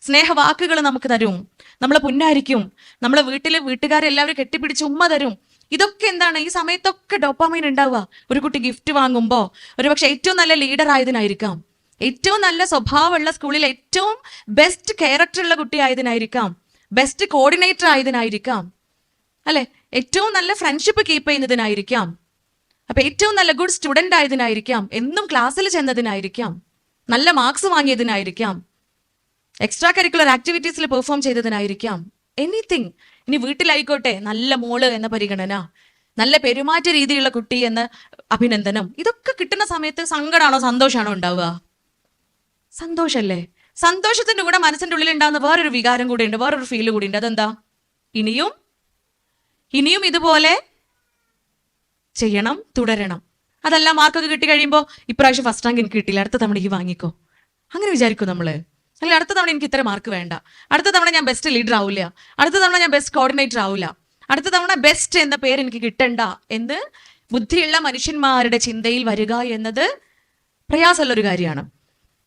സ്നേഹവാക്കുകൾ നമുക്ക് തരും, നമ്മളെ പുന്നായിരിക്കും, നമ്മളെ വീട്ടുകാരെല്ലാവരും കെട്ടിപ്പിടിച്ച് ഉമ്മ തരും. ഇതൊക്കെ എന്താണ്? ഈ സമയത്തൊക്കെ ഡോപ്പാമൈൻ ഉണ്ടാവുക. ഒരു കുട്ടി ഗിഫ്റ്റ് വാങ്ങുമ്പോൾ ഒരുപക്ഷെ ഏറ്റവും നല്ല ലീഡർ ആയതിനായിരിക്കാം, ഏറ്റവും നല്ല സ്വഭാവമുള്ള സ്കൂളിൽ ഏറ്റവും ബെസ്റ്റ് ക്യാരക്ടർ ഉള്ള കുട്ടി ആയതിനായിരിക്കാം, ബെസ്റ്റ് കോർഡിനേറ്റർ ആയതിനായിരിക്കാം, അല്ലെ, ഏറ്റവും നല്ല ഫ്രണ്ട്ഷിപ്പ് കീപ്പ് ചെയ്യുന്നതിനായിരിക്കാം, അപ്പൊ ഏറ്റവും നല്ല ഗുഡ് സ്റ്റുഡന്റ് ആയതിനായിരിക്കാം, എന്നും ക്ലാസ്സിൽ ചെന്നതിനായിരിക്കാം, നല്ല മാർക്സ് വാങ്ങിയതിനായിരിക്കാം, എക്സ്ട്രാ കരിക്കുലർ ആക്ടിവിറ്റീസിൽ പെർഫോം ചെയ്തതിനായിരിക്കാം, എനിത്തിങ്. ഇനി വീട്ടിലായിക്കോട്ടെ, നല്ല മോള് എന്ന പരിഗണന, നല്ല പെരുമാറ്റ രീതിയുള്ള കുട്ടി എന്ന അഭിനന്ദനം. ഇതൊക്കെ കിട്ടുന്ന സമയത്ത് സങ്കടമാണോ സന്തോഷമാണോ ഉണ്ടാവുക? സന്തോഷല്ലേ. സന്തോഷത്തിന്റെ കൂടെ മനസ്സിന്റെ ഉള്ളിൽ ഉണ്ടാകുന്ന വേറൊരു വികാരം കൂടെ ഉണ്ട്, വേറൊരു ഫീല് കൂടി ഉണ്ട്. അതെന്താ? ഇനിയും ഇതുപോലെ ചെയ്യണം, തുടരണം. അതല്ല, മാർക്കൊക്കെ കിട്ടി കഴിയുമ്പോൾ ഇപ്രാവശ്യം ഫസ്റ്റ് റാങ്ക് എനിക്ക് കിട്ടിയില്ല, അടുത്ത തവണ എനിക്ക് വാങ്ങിക്കോ, അങ്ങനെ വിചാരിക്കും നമ്മള്. അല്ലെങ്കിൽ അടുത്ത തവണ എനിക്ക് ഇത്ര മാർക്ക് വേണ്ട, അടുത്ത തവണ ഞാൻ ബെസ്റ്റ് ലീഡർ ആവില്ല, അടുത്ത തവണ ഞാൻ ബെസ്റ്റ് കോർഡിനേറ്റർ ആവില്ല, അടുത്ത തവണ ബെസ്റ്റ് എന്ന പേര് എനിക്ക് കിട്ടണ്ട എന്ന് ബുദ്ധിയുള്ള മനുഷ്യന്മാരുടെ ചിന്തയിൽ വരിക എന്നത് പ്രയാസമുള്ളൊരു കാര്യമാണ്.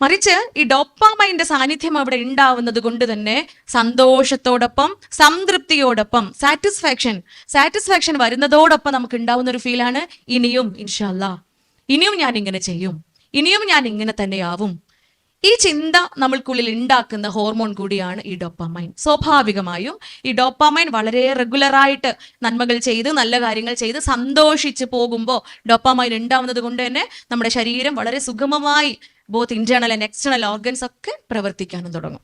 മറിച്ച് ഈ ഡോപ്പാമൈൻ്റെ സാന്നിധ്യം അവിടെ ഉണ്ടാവുന്നത് കൊണ്ട് തന്നെ സന്തോഷത്തോടൊപ്പം സംതൃപ്തിയോടൊപ്പം സാറ്റിസ്ഫാക്ഷൻ വരുന്നതോടൊപ്പം നമുക്ക് ഉണ്ടാവുന്ന ഒരു ഫീലാണ് ഇനിയും ഇൻഷാ അല്ലാഹ്, ഇനിയും ഞാൻ ഇങ്ങനെ ചെയ്യും, ഇനിയും ഞാൻ ഇങ്ങനെ തന്നെയാവും. ഈ ചിന്ത നമ്മൾക്കുള്ളിൽ ഉണ്ടാക്കുന്ന ഹോർമോൺ കൂടിയാണ് ഈ ഡോപ്പാമൈൻ. സ്വാഭാവികമായും ഈ ഡോപ്പാമൈൻ വളരെ റെഗുലറായിട്ട് നന്മകൾ ചെയ്ത് നല്ല കാര്യങ്ങൾ ചെയ്ത് സന്തോഷിച്ച് പോകുമ്പോൾ ഡോപ്പാമൈൻ ഉണ്ടാവുന്നത് കൊണ്ട് തന്നെ നമ്മുടെ ശരീരം വളരെ സുഗമമായി both internal and external organs ഒക്കെ പ്രവർത്തിക്കാനും തുടങ്ങും.